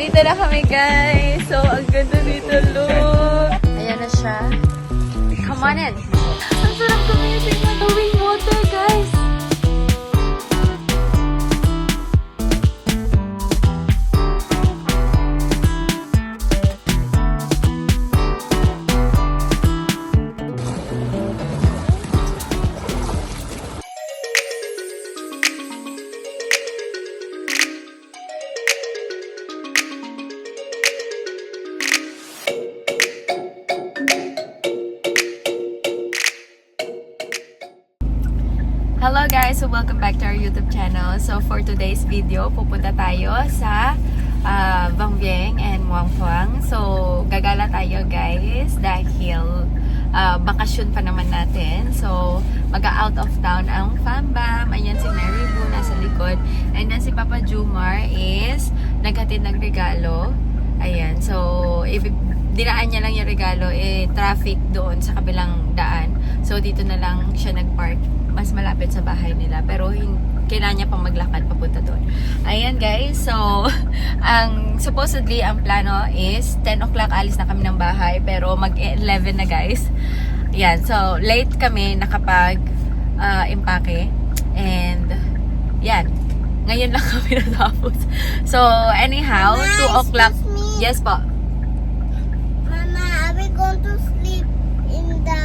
Nandito na kami, guys. So, ang ganda dito, look. Ayan na siya. Come on in. Ang sarap gumising na gawing water, guys. Hello guys! So welcome back to our YouTube channel. So for today's video, pupunta tayo sa Vang Vieng and Muang Phuang. So gagala tayo guys dahil bakasyon pa naman natin. So mag-out of town ang Fambam. Ayan si Mary Boo nasa likod. And then si Papa Jumar is naghatid ng regalo. Ayan. So dinaan niya lang yung regalo, traffic doon sa kabilang daan. So dito na lang siya nag-park. Mas malapit sa bahay nila. Pero kailangan niya pang maglakad papunta doon. Ayan guys. So, supposedly, ang plano is 10 o'clock alis na kami ng bahay. Pero mag-11 na guys. Ayan. So, late kami nakapag-impake. And, yan. Ngayon lang kami natapos. So, anyhow, Mama, 2 o'clock. excuse me? Yes po. Mama, are we going to sleep in the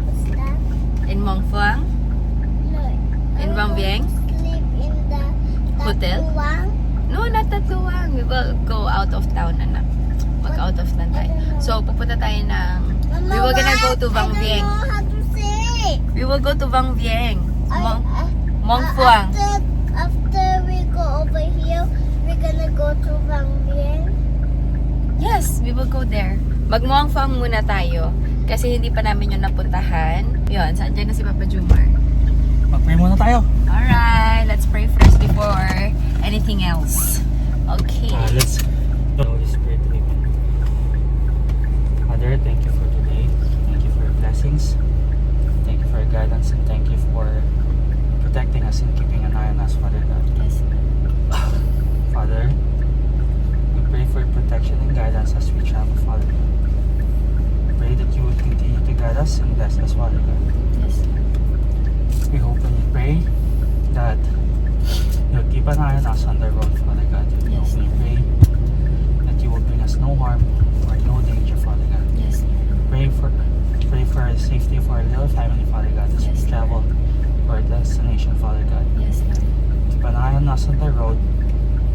what's that? In Muang Phuang. No. In Are Vang we Vieng? going to sleep in the Hotel? Tatuang? No, not Tatuang. We will go out of town, anak. Mag-out of town tayo. So, pupunta tayo ng... Mama, We were gonna go what? to Vang Vieng. I don't know how to say. We will go to Vang Vieng. Muang Uh, Phuang. After we go over here, we're gonna go to Vang Vieng. Yes, we will go there. Mag-Muang Phuang muna tayo. Kasi hindi pa namin yung napuntahan. Yun, saan dyan na si Papa Jumar? Mag-pray muna tayo. Alright, let's pray first before anything else. Okay. Let's go. Holy Spirit, amen. Father, thank you for today. Thank you for your blessings. Thank you for your guidance and thank you for protecting us and keeping an eye on us, Father God. Yes. Father, we pray for your protection and guidance as we travel, Father God. Pray that you would continue to guide us and bless us, Father God. Yes. We hope and we pray that you'll keep an eye on us on the road, Father God. We Yes. hope and we pray that you will bring us no harm or no danger, Father God. Yes. Pray for the safety of our little family, Father God, as Yes. we travel to our destination, Father God. Yes, Lord. Keep an eye on us on the road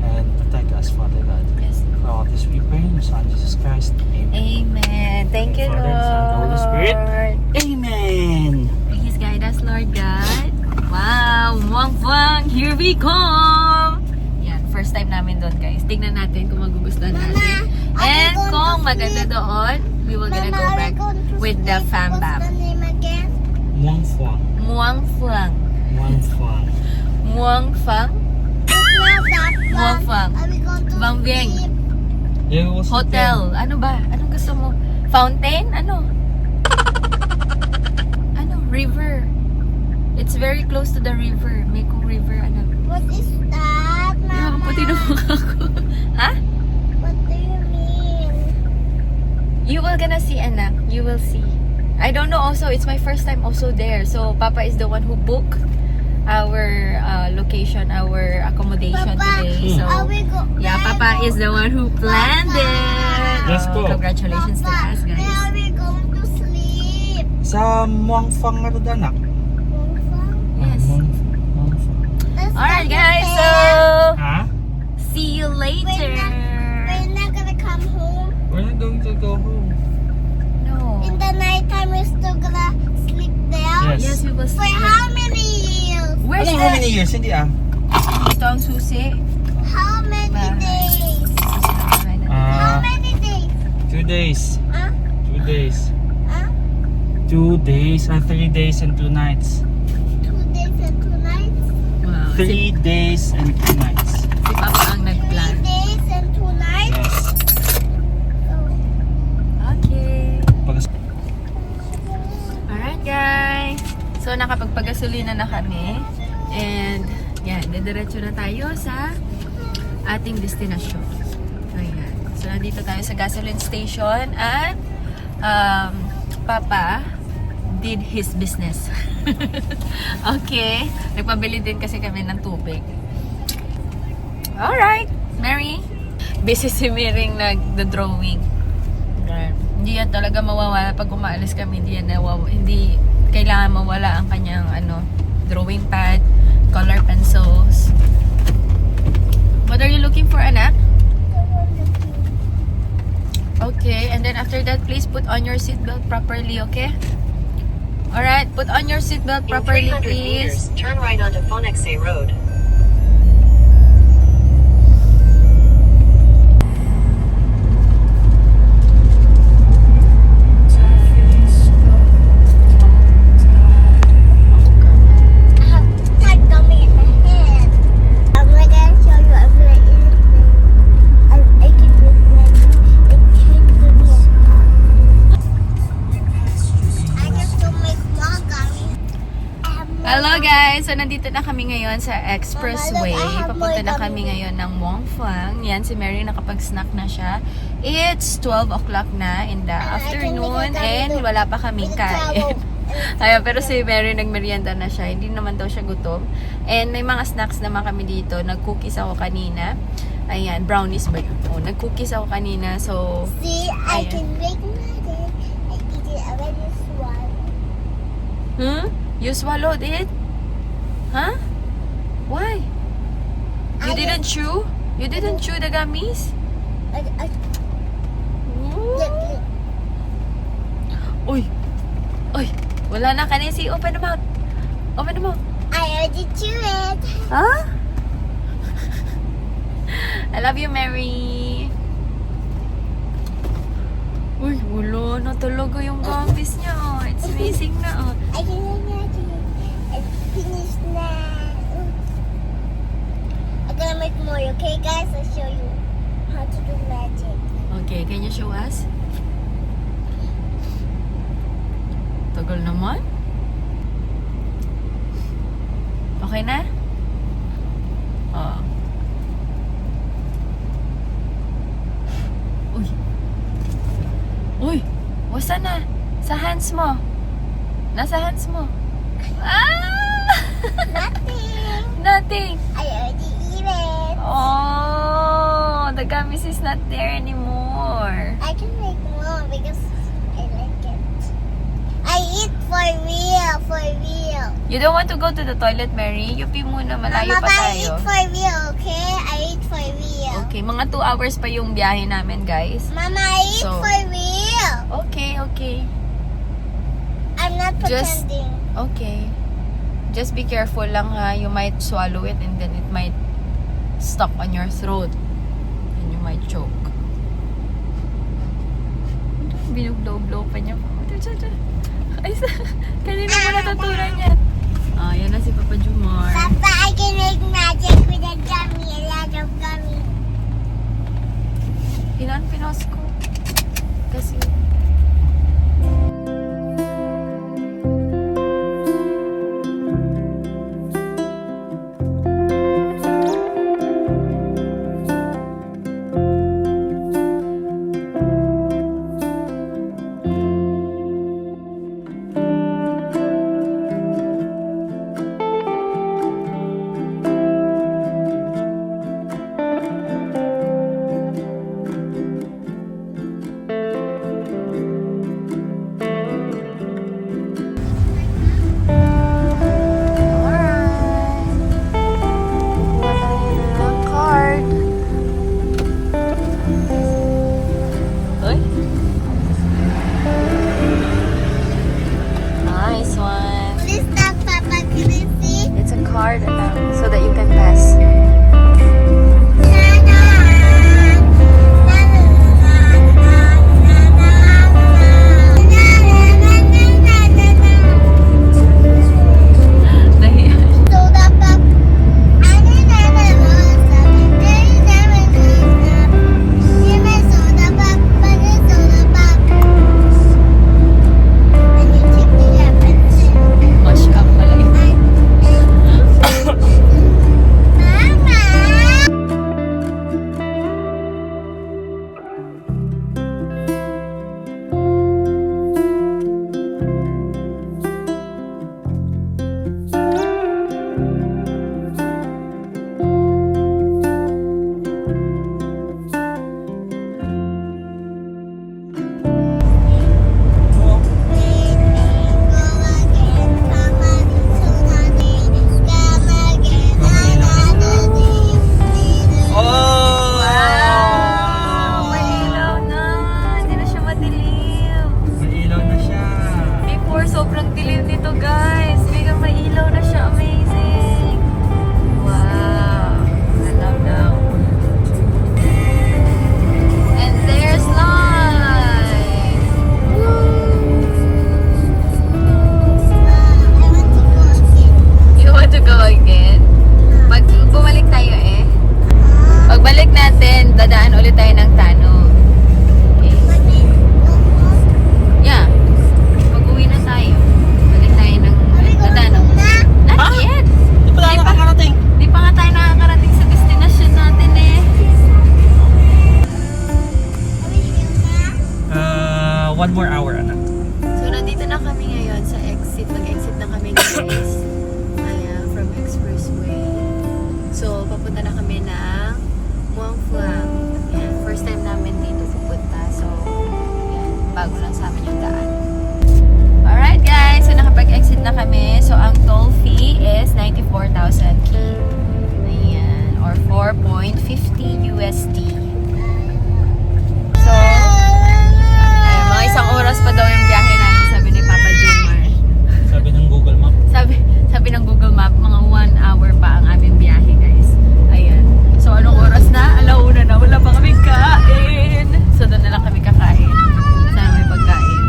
and protect us, Father God. Yes. For all this we pray in your Son, Jesus Christ. Amen. Amen. Thank you, Father, Lord. Son, Holy Spirit. Amen. Please guide us, Lord God. Wow! Muang Phuang! Here we come! Yan, first time namin doon, guys. Tignan natin kung magugustuhan natin. Mama, And are we going kung to maganda sleep? doon, we will gonna Mama, go are we back going to with the sleep? Fambam. What's the name again? Muang Phuang. Muang Phuang. Muang Phuang. Muang Phuang? It's not that Muang fun. Phuang. Are we going to Vang Vieng. sleep? Yeah, we will sleep Hotel. Ano ba? Anong gusto mo? Fountain? Ano? Ano? River. It's very close to the river. Mekong River. Ano? What is that, Yung Mama? puti ng mukha ko. Ha? What do you mean? You will gonna see, anak. You will see. I don't know also. It's my first time also there. So, Papa is the one who booked our location, our accommodation Papa, today. So, are we go? yeah, Papa is the one who planned it. Let's go. Congratulations to Papa, us, where guys. are we going to sleep? Sa Muang Phuang na rin, anak. Yes. Muang Phuang. Let's Alright, go guys. So, there. Ha? see you later. We're not gonna come home. We're not going to go home. No. In the nighttime, we're still gonna sleep there. Yes. Yes, we will For see. how many years? Where's Ano, how many years? Hindi ah. Ito ang susi. How many Bye. days? How many days? 2 days. Huh? 2 days. Huh? 2 days and 3 days and 2 nights. 2 days and 2 nights? Wow. 3 days and 2 nights. Si Papa ang 3 nag-plan. days and 2 nights? Yes. Oh. Okay. Pag- Alright, guys. So, nakapagpagasolina na kami. And, yan. didiretso na tayo sa ating destinasyon. Ayan. So, nandito tayo sa gasoline station at Papa did his business. Okay. Nagpabili din kasi kami ng tubig. Alright, Mary. Busy si Maryng nag-drawing. Hindi yan talaga mawawala pag umaalis kami. Hindi kailangan mawala ang kanyang drawing pad, color pencils. What are you looking for, anak? Okay, and then after that, please put on your seatbelt properly, okay? Alright, put on your seatbelt properly, In 300 please. meters, turn right onto Phoenixay Road. Tight gummy in the head. I'm gonna show you a very I can make that. It changed the me. I just don't make more gummy. Hello guys! So nandito na kami ngayon sa Expressway. Mama, look, I have Papunta more na gummy. kami ngayon ng Wangfang. Yan, si Mary nakapag-snack na siya. It's 12 o'clock na in the I can make afternoon a gummy and too. wala pa kaming kain. Ayun, pero si Mary nagmerienda na siya. Hindi naman daw siya gutom. And may mga snacks naman kami dito. Nag-cookies ako kanina. Ayan, brownies ba yun? Oh, nag-cookies ako kanina. So, See, I Ayan. can make magic. I eat it already swallow. You swallowed it? Huh? Why? You I didn't chew? You didn't chew the gummies? Look, look. Uy! Uy! Wala na kanisi. Open the mouth. Open the mouth. I already chew it. Huh? I love you, Mary. Uy, wala. Natulog yung gummies niya. Oh. It's amazing na. Oh. I can make magic. And finish now. I'm gonna make more, okay guys? I'll show you how to do magic. Okay, can you show us? Tagal naman. Okay na? Oh. Uy. Uy! Wasa na? Sa hands mo. Nasa hands mo. Ah! Nothing. Nothing. I already eat it. Oh, the gummies is not there anymore. I can make more because I like it. I eat for real, for real. You don't want to go to the toilet, Mary? Yupi muna, malayo Mama, pa I tayo. eat for real, okay? I eat for real. Okay, mga 2 hours pa yung biyahe namin, guys. Mama, I eat So- for real. Okay, okay. I'm not Just- pretending. Okay. Just be careful lang ha. You might swallow it and then it might stuck on your throat. And you might choke. Binuglow-blow pa niya. Ay, kanina mo natutunan yan. Ah, yan na si Papa Jumar. Papa, I can make magic with a gummy, a lot of gummy. Pinos ko. Kasi natin, dadaan ulit tayo ng Tano. Okay. But we no more. Yeah. Mag-uwi na tayo. Balik tayo ng Are we going Tano. home na? Not yet. Di pa tayo nakakarating. Di pa nga tayo nakakarating sa destination natin eh. Are we here na? 1 more hour, anak. So, nandito na kami ngayon sa exit. Mag-exit na kami guys. Ayan, from Expressway. So, papunta na kami ng Muang Phuang. Ayan, first time namin dito pupunta. So, ayan, bago lang sa amin yung daan. Alright guys, so nakapag-exit na kami. So, ang toll fee is 94,000 K. Ayan, or 4.50 USD. So, ay, mga isang oras pa daw yung biyahe namin, sabi ni Papa Jumar. Sabi ng Google Map. Sabi ng Google Map, mga 1 hour pa ang aming biyahe, guys. Ayan. So, anong oras na? Alauna na. Wala pa kami kain. So, doon na lang kami kakain. Sana may pagkain.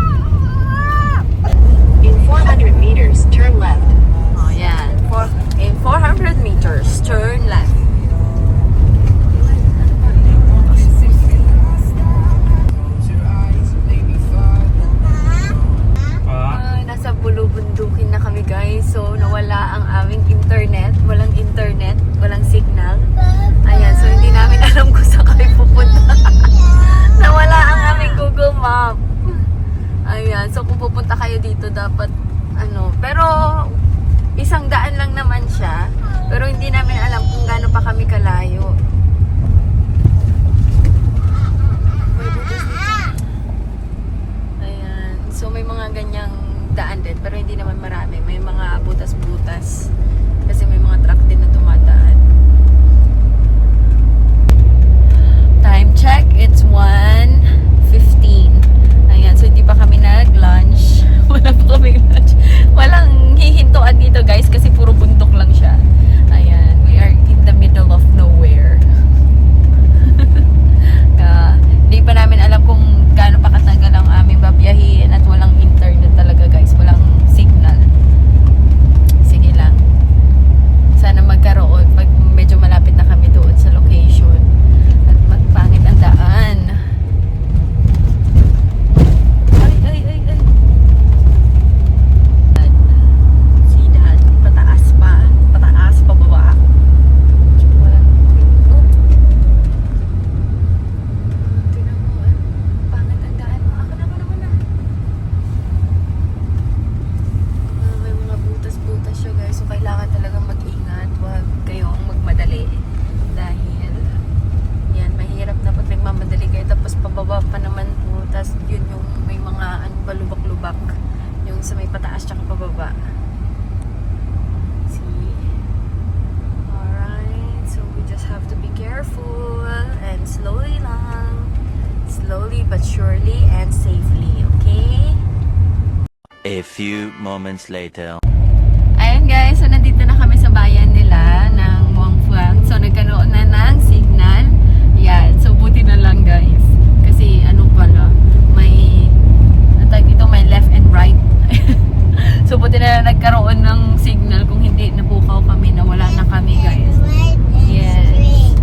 In 400 meters, turn left. Oh, yan. In 400 meters, turn left. Ay, nasa bulubundukin na kami guys. So, nawala ang aming internet. Walang internet, walang signal. Ayan, so hindi namin alam kung saan kami pupunta. Nawala ang aming Google Map. Ayan, so kung pupunta kayo dito dapat pero isang daan lang naman siya. Pero hindi namin alam kung gaano pa kami kalayo. Ayan. So may mga ganyang daan din pero hindi naman marami. May mga butas-butas kasi may mga truck din na dumadaan. Time check, it's 1:15. Ayan, so hindi pa kami nag-lunch. Wala pa kami lunch. Walang hihintuan dito guys kasi puro bundok lang siya. Ayan, we are in the middle of nowhere. Hindi pa namin alam kung gaano pa katagal ang aming babiyahin at walang internet talaga guys. Walang signal. Sige lang. Sana magkaroon pag medyo malapit na kami doon sa location. At magpangit ang daan. Ay. Sidahan. Pataas pa. Pataas pa baba. Walang pinto. Tingnan mo. Pangit ang daan. Ako na. May mga butas-butas siya guys. So kailangan talaga mag-ingat. Huwag kayong magmadali. Dahil yan, mahirap na pag nagmamadali kayo. Tapos pababa pa naman po. Tapos yun yung may mga palubak-lubak. Yung sa may pataas tsaka pababa. See? Alright. So we just have to be careful. And slowly lang. Slowly but surely and safely. Okay? A few moments later. Ayun guys, so nandito na kami sa bayan nila ng Muang Phuang. So nagkaroon na ng signal. Yan, so buti na lang guys. Kasi may may left and right. So buti na lang nagkaroon ng signal. Kung hindi, napukaw kami, nawala na kami guys. Right and Yes. straight.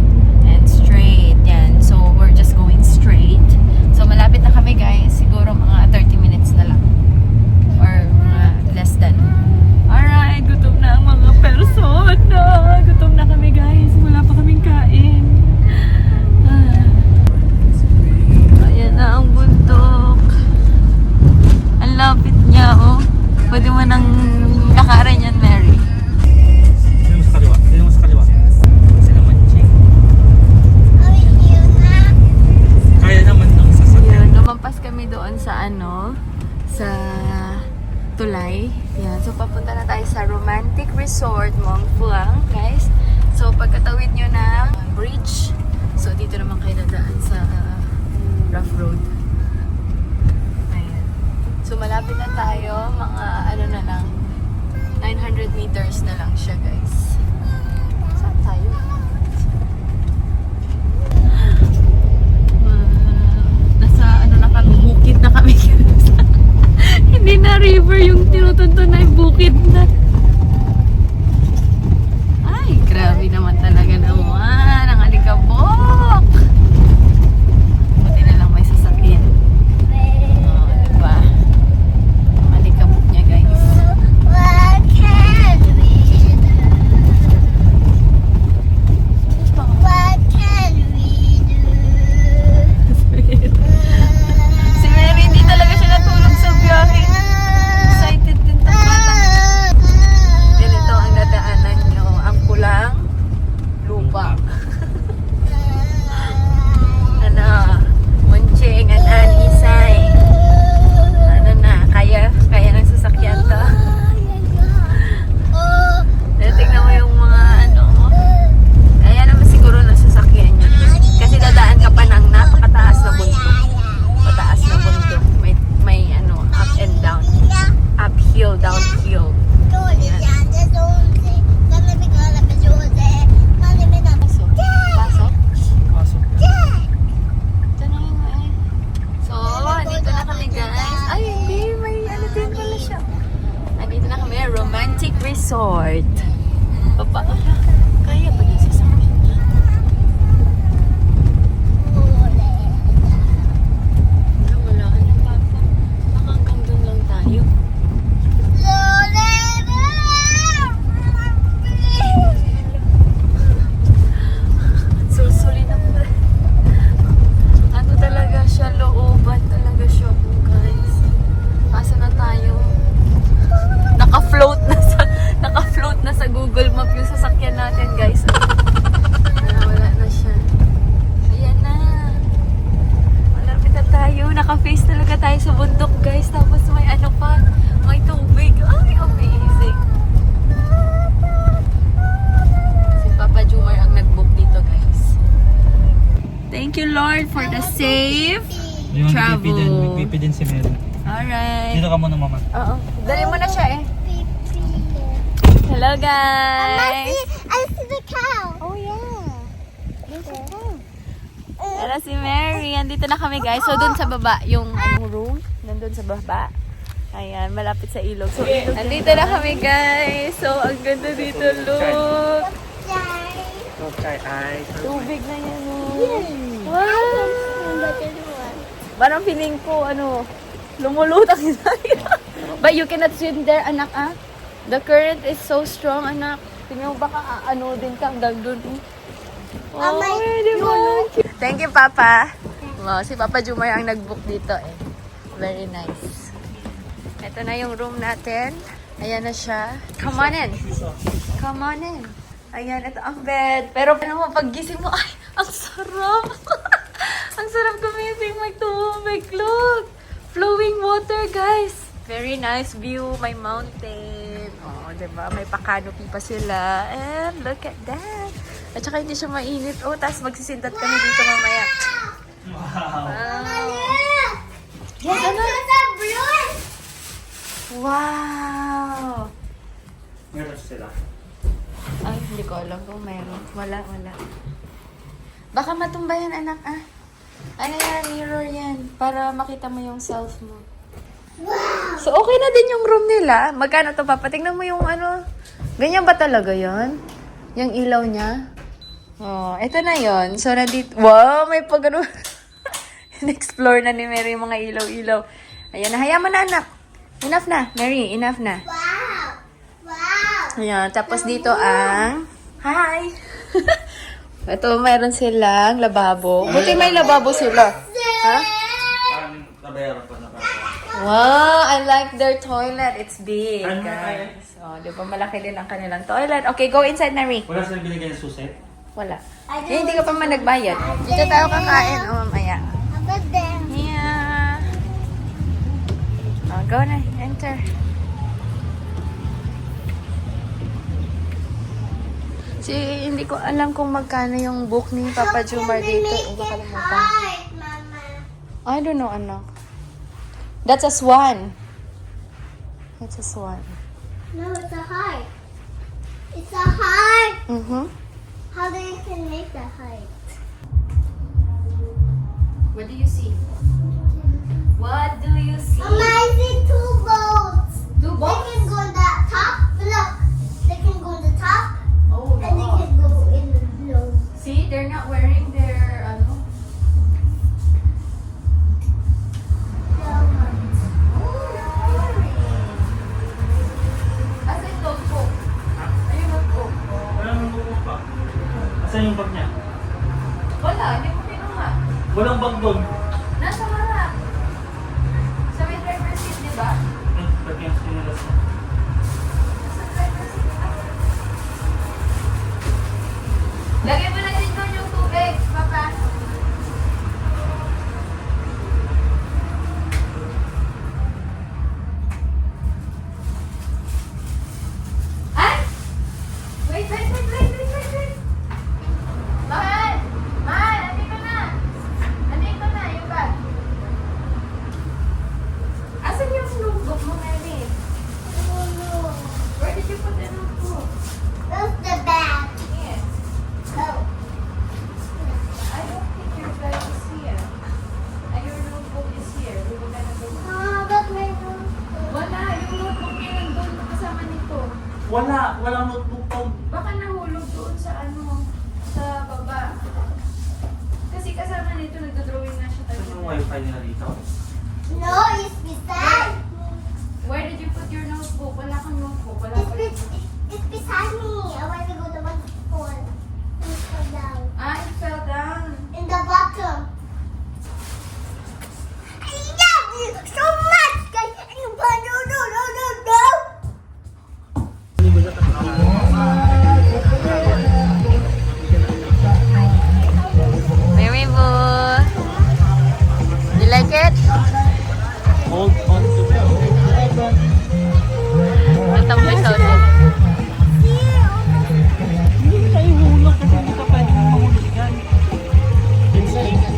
And straight, yan. So we're just going straight. So malapit na kami guys. Siguro mga 30 minutes na lang. Or mga less than. Alright, gutom na ang mga persona. Gutom na kami guys. Wala pa kaming kain. Ayan na ang bundok. Ang lapit niya oh. Pwede mo nang lakaran yan, Mary. Sino mo sa kaliwa? Sino manching? Are we here na? Kaya naman ng sasakyan. Yun, lumampas kami doon sa sa tulay. Yan. So, papunta na tayo sa Romantic Resort, Muang Phuang, guys. So, pagkatawid nyo ng bridge, so, dito naman kayo dadaan sa rough road. Ayan. So, malapit na tayo. Mga, na lang, 900 meters na lang siya, guys. Saan tayo? Nasa, na kami, bukid na kami. Hindi na river yung tinutunto na bukid na. Ay, grabe naman talaga naman. Ang alikabok. you, Lord, for the safe. Yung Travel. Nagpipi din si Mary. Alright. Dito ka muna, mama. Oo. Dali mo na siya eh. Hello, guys. I see the cow. Oh, yeah. There's a cow. Tara si Mary. Andito na kami, guys. So, dun sa baba, yung room. Nandun sa baba. Ayan, malapit sa ilog. So, andito na kami, guys. So, ang ganda dito, look. Tubig na yan, oh. Wow! Parang feeling ko, lumulutang yun. But you cannot swim there, anak, ah. The current is so strong, anak. Tingnan mo, baka din ka hanggang dun. Oh, di ba? Thank you, Papa. Wow, si Papa Jumar ang nag-book dito, eh. Very nice. Ito na yung room natin. Ayan na siya. Come on in. Come on in. Ayan, ito ang bed. Pero paggising mo, ay, ang sarap. Ang sarap gumising, may tubig. Look! Flowing water, guys. Very nice view. May mountain. Oh, diba? May pa-canopy pa sila. And look at that. At saka hindi siya mainit. Oh, tapos magsisintat kami dito mamaya. Wow. Yes, ano? Wow! Meron sila. Ay, hindi ko alam kung meron. Wala. Baka matumba yan, anak, ah. Ano yan? Mirror yan. Para makita mo yung self mo. Wow! So, okay na din yung room nila. Magkano to, Papa? Tingnan mo yung Ganyan ba talaga yon? Yung ilaw niya? Oh, ito na yon. So, nandito. Wow! May pag in-explore na ni Mary yung mga ilaw-ilaw. Ayan, nahaya mo na, anak. Enough na, Mary. Enough na. Wow! Wow! Ayan, tapos dito ang... Hi! Ito, mayroon silang lababo. Buti may lababo sila. Ha? Nabayaran pa na. Wow, I like their toilet. It's big, Ano, guys. Oh, di ba malaki din ang kanilang toilet. Okay, go inside, Mary. Wala silang binigyan ng susi? Wala. Eh, hindi ka pa man nagbayad. Dito tayo kakain. Oh, mamaya. How about them? Yeah. Oh, go na. Enter. Hindi ko alam kung magkano yung book ni Papa Jumar dito. Make Baka it kalimutan. hard, Mama. I don't know, anak. That's a swan. It's a swan. No, it's a heart. It's a heart. Mm-hmm. How do you can make the heart? What do you see? What do you see? Mama, I see two boats. Two They boats? can go in the top. Look, they can go in the top, Oh, and they can go in the below. See, they're not wearing their, Asan yung notebook? Ayun, notebook. Walang notebook pa. Asan yung bag niya? Wala, hindi ko kinuha. Walang bag doon. Nasa harap. Sa may driver seat, di ba? Bag niya, sinulas niya. Nasa driver seat. Lagay mo na din doon yung tubig, Papa. Ay! Wait. Mahal! Nandito na yung bag. Asan yung notebook mo, Mary? Where did you put the notebook? That's the bag. Here. Oh. I don't think your bag is here. Your notebook is here. We were gonna go. That's my room. Wala, yung notebook niya nandun kasama nito. Walang notebook po. Baka nahulog doon sa sa baba. Kasi kasama nito, nagdodrawing na siya Saan yung tayo. wifi nila dito? No, it's beside. Where did you put your notebook? Wala kang notebook. Wala It's, pa it's beside me. I want to go to one phone. It's fell down. it fell down. In the bottom. I love you so much, guys. No. Mary Boo. You like it? Hold on to me. Matambay sa ulit. Hindi tayo hulog kasi hindi ka pwede mahulog yan. It's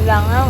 langaw.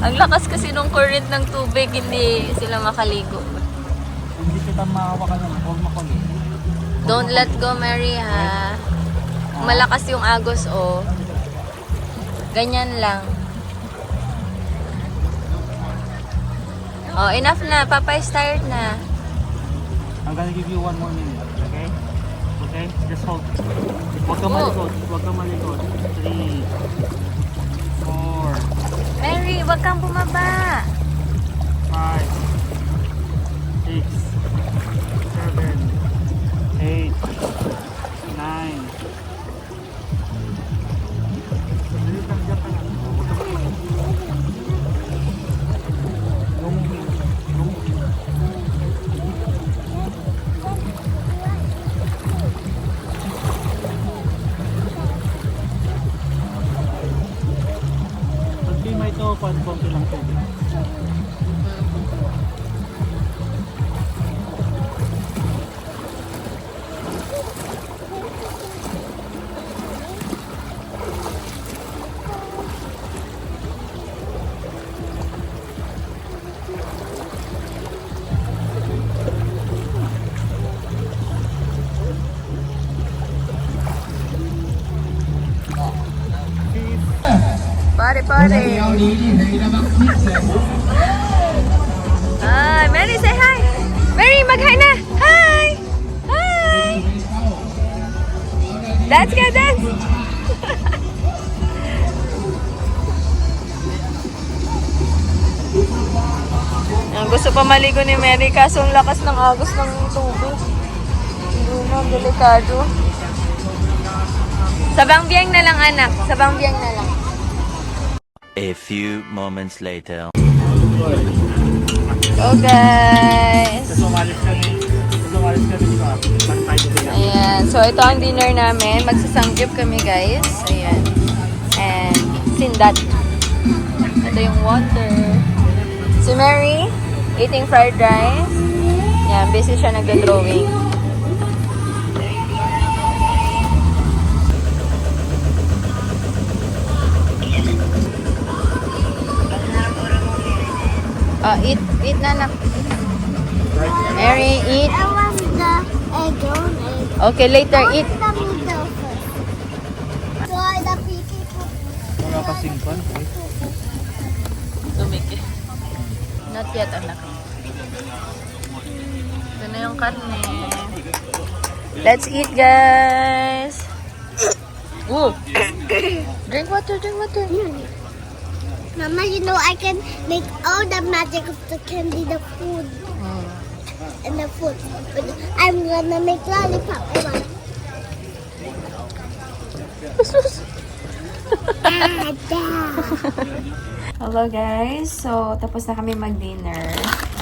Ang lakas kasi nung current ng tubig, hindi sila makaligo. Hindi kita mahawakan ng huwag makulit. Don't let go, Mary, ha? Malakas yung agos, oh. Ganyan lang. Oh, enough na. Papa is tired na. I'm gonna give you one more minute, okay? Okay? Just hold. Huwag ka malikot. Huwag ka malikot. 3, 4, Mary, wag kang bumaba. 5, 6, 7, 8, 9. Pag-klima ito, konti lang tubig. Pare-pare. Hi, Mary, say hi. Mary, mag-hi na. Hi. Hi. Dance ka, dance. Ang gusto pa maligo ni Mary kaso ang lakas ng agos ng tubig. Hindi na, delikado. Sa Bangbiang na lang, anak. Sa Bangbiang na lang. A few moments later. So guys. Sumalis kami sa Ayan. So ito ang dinner namin. Magsasangyup kami guys. Ayan. And sindat. Ito yung water. Si Mary, eating fried rice. Yan, busy siya nagda-drawing. Eat na anak. Mary, eat. I want the egg on egg. Okay, later, eat. The middle first. So the picky Wala kasing pan. Tumiki. Not yet, anak. Ito na yung karne. Let's eat, guys. Ooh. Drink water, drink water. Mama, you know I can make all the magic of the candy, the food, and the food. But I'm gonna make lollipop. Hello guys, so tapos na kami mag-dinner.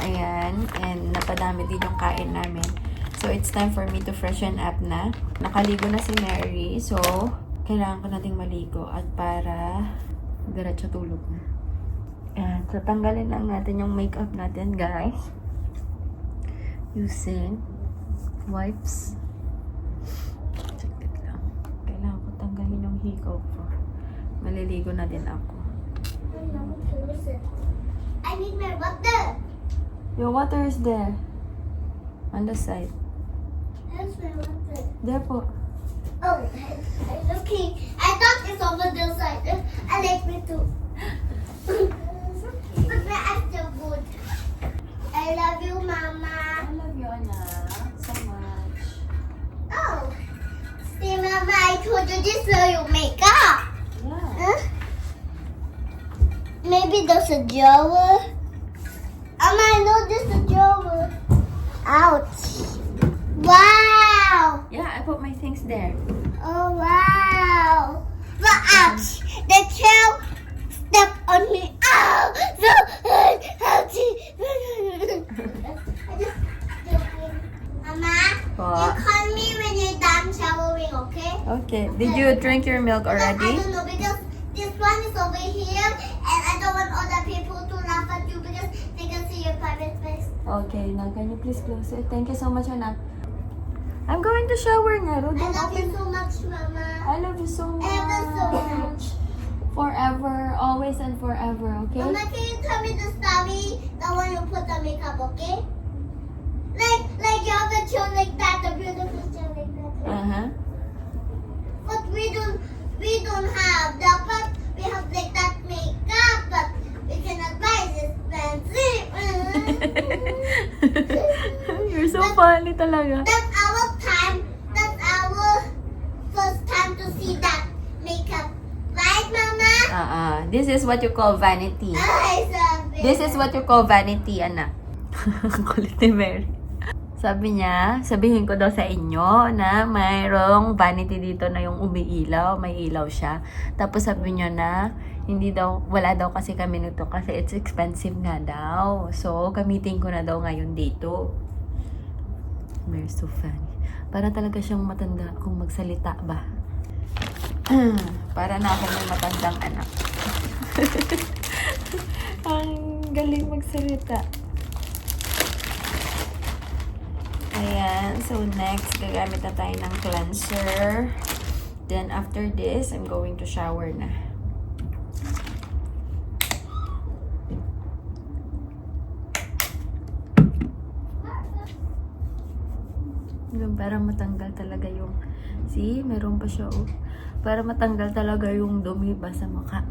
Ayan, and napadami din yung kain namin. So it's time for me to freshen up na. Nakaligo na si Mary, so kailangan ko na ding maligo at para diretso tulog na. Ayan, so tanggalin lang natin yung makeup natin guys. Using wipes. Saglit lang. Kailangan ko tanggalin yung hikaw ko. Maliligo na din ako. I need my water. Your water is there. On the side. Where's my water? There po. Oh, okay. I thought it's over the side. I like me too. But my eyes still good. I love you, Mama. I love you, Anna. So much. Oh. See, Mama, I told you this where you make up. Yeah. Huh? Maybe there's a drawer. Mama, I know there's a drawer. Ouch. Wow. Yeah, I put my things there. Oh, wow. But ouch. The tail stepped on me. Ow. So ouchy. Mama, you What? call me when you're done showering, okay? Okay. Did you drink your milk I already? don't know because this one is over here and I don't want other people to laugh at you because they can see your private space. Okay, now can you please close it? Thank you so much, Anak. I'm going to shower na. I Don't love you open. so much, Mama. I love you so much. Ever so much. Forever, always and forever, okay? Mama, can you tell me the story? The one you put the makeup, okay? Like you have a show like that, a beautiful show like that. Uh-huh. But we don't have that, but we have like that makeup, but we cannot buy it expensive. You're so funny talaga. That's our time. That's our first time to see that makeup. Right, Mama? This is what you call vanity. I love it. This is what you call vanity, anak. Ang kulit ni Mary. Sabi niya, sabihin ko daw sa inyo na mayroong vanity dito na yung umiilaw, may ilaw siya. Tapos sabi niya na, hindi daw, wala daw kasi kami nito kasi it's expensive nga daw. So, gamitin ko na daw ngayon dito. Mary's so funny. Para talaga siyang matanda kung magsalita ba. Para na ako may matandang anak. Ang galing magsalita. Ayan. So, next, gagamit na tayo ng cleanser. Then, after this, I'm going to shower na. Yung para matanggal talaga yung... See? Meron pa siya, oh. Para matanggal talaga yung dumi ba sa mukha.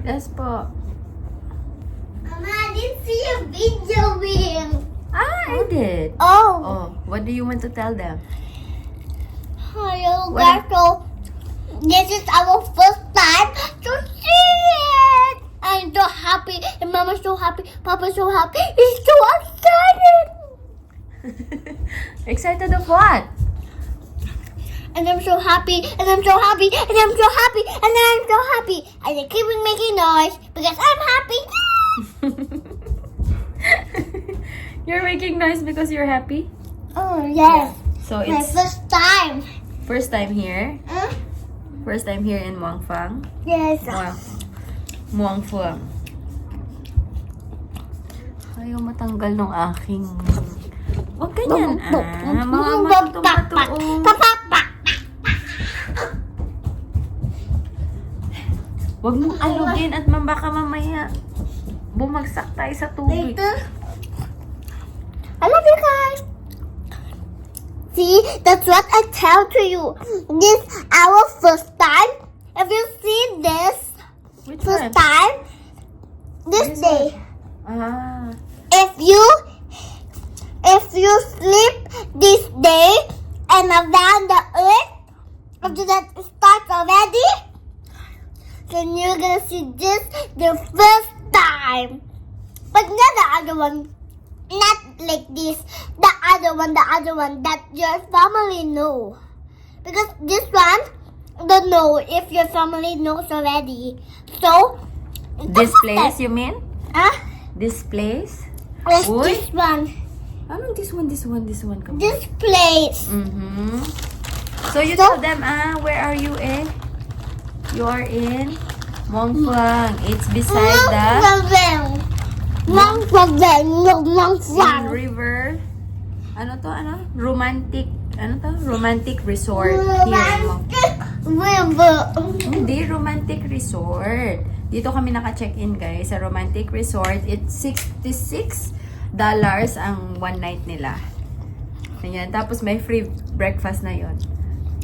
Yes po. Mama, I didn't see a video wing. I did. Oh. Oh, what do you want to tell them? Hello, What? guys. So, this is our first time to see it. I'm so happy, and Mama's so happy, Papa's so happy. He's so excited. Excited of what? And I'm so happy, and I'm so happy, and I'm so happy, and I'm so happy. And I keep making noise because I'm happy. You're making noise because you're happy? Oh, yes. So My it's first time. first time here? Huh? First time here in Muang Phang? Yes. Muang Phang. Ayaw matanggal ng aking... Huwag ganyan Mga matong-matuong. Huwag mong alugin at baka mamaya bumagsak tayo sa tubig. Later. I love you guys. See, that's what I tell to you. This our first time. If you see this Which first one? time, this This day. Ah. If you sleep this day and around the earth, after that starts already, then you're gonna see this the first time. But not the other one. Not like this. The other one that your family know. Because this one don't know if your family knows already. So This place, you mean? Huh? This place? Yes, Uy. this one. Anong this one? Come on. This place. Mm-hmm. So you tell them, where are you in? You are in Muang Phang. It's beside the Green River. Romantic resort here in Muang Phang. Hindi, romantic resort. Dito kami naka-check-in, guys. Sa romantic resort, it's $66 ang one night nila. Ayan. Tapos may free breakfast na yon.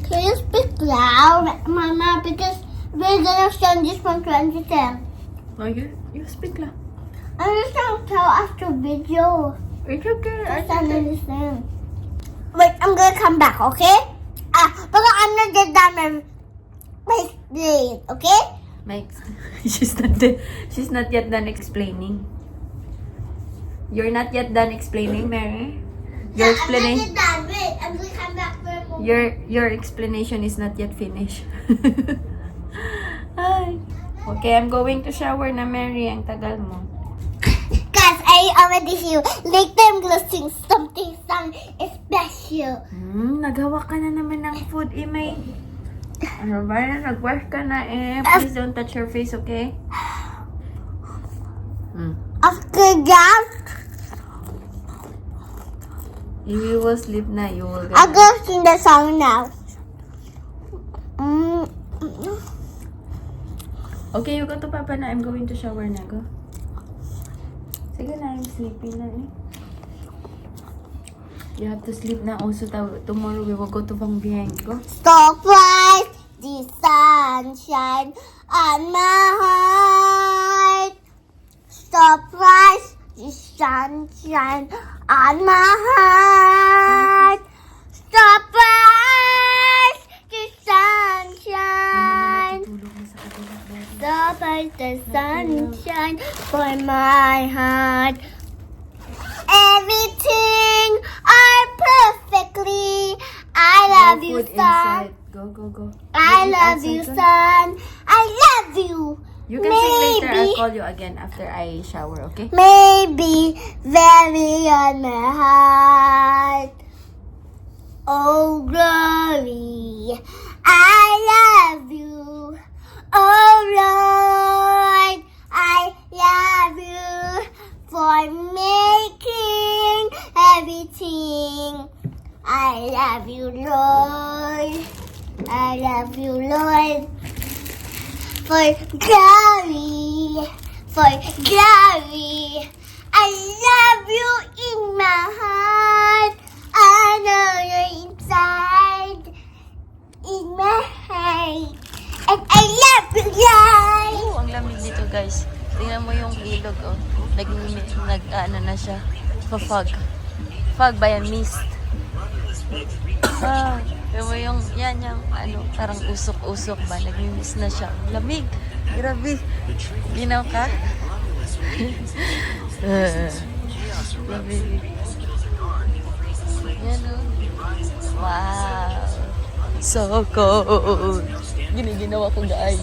Can you speak loud, Mama? Because we're gonna send this one to understand. Oh, you speak lang. I'm just gonna tell us the video. It's okay. I don't understand. Wait, I'm gonna come back, okay? But I'm not get done my explain, okay? Mike, she's not yet done explaining. You're not yet done explaining, Mary? Your I'm not explanation, get done. Wait, I'm gonna come back for a moment. your explanation is not yet finished. Ay. Okay, I'm going to shower na, Mary. Ang tagal mo. Guys, I already hear. Later I'm gonna sing something special. Nagawa ka na naman ng food, May. Ano ba yan? Nag-wash ka na Please don't touch your face, okay? After that, If you will sleep na, you will I'm gonna sing the song now. Okay, you go to Papa na. I'm going to shower na. Go. Sige na, I'm sleepy na You have to sleep na also. Tomorrow we will go to Vang Vieng. Go. So bright, the sunshine on my heart. So bright, the sunshine on my heart. So bright, the sunshine. So bright, the sunshine for my heart. Everything are perfectly. I love you, Food son. inside. Go. I Eat love outside you, ka. son. I love you. You can sing later. Maybe. I'll call you again after I shower, okay? Maybe very on my heart. Oh, glory. I love you. Oh, Lord. I love you for making everything. I love you, Lord. I love you, Lord. For glory, I love you in my heart. I know you're inside, in my heart. And I love you, guys. Oh, ang lamig nito, Ano na siya. Fog. Fog ba yan? Mist. Pero yung, yan yung, ano, parang usok-usok ba? Nagmi-mist na siya. Lamig. Grabe. Ginaw ka? Lamig. Yan o. Wow. So cold. Giniginawa ko guys.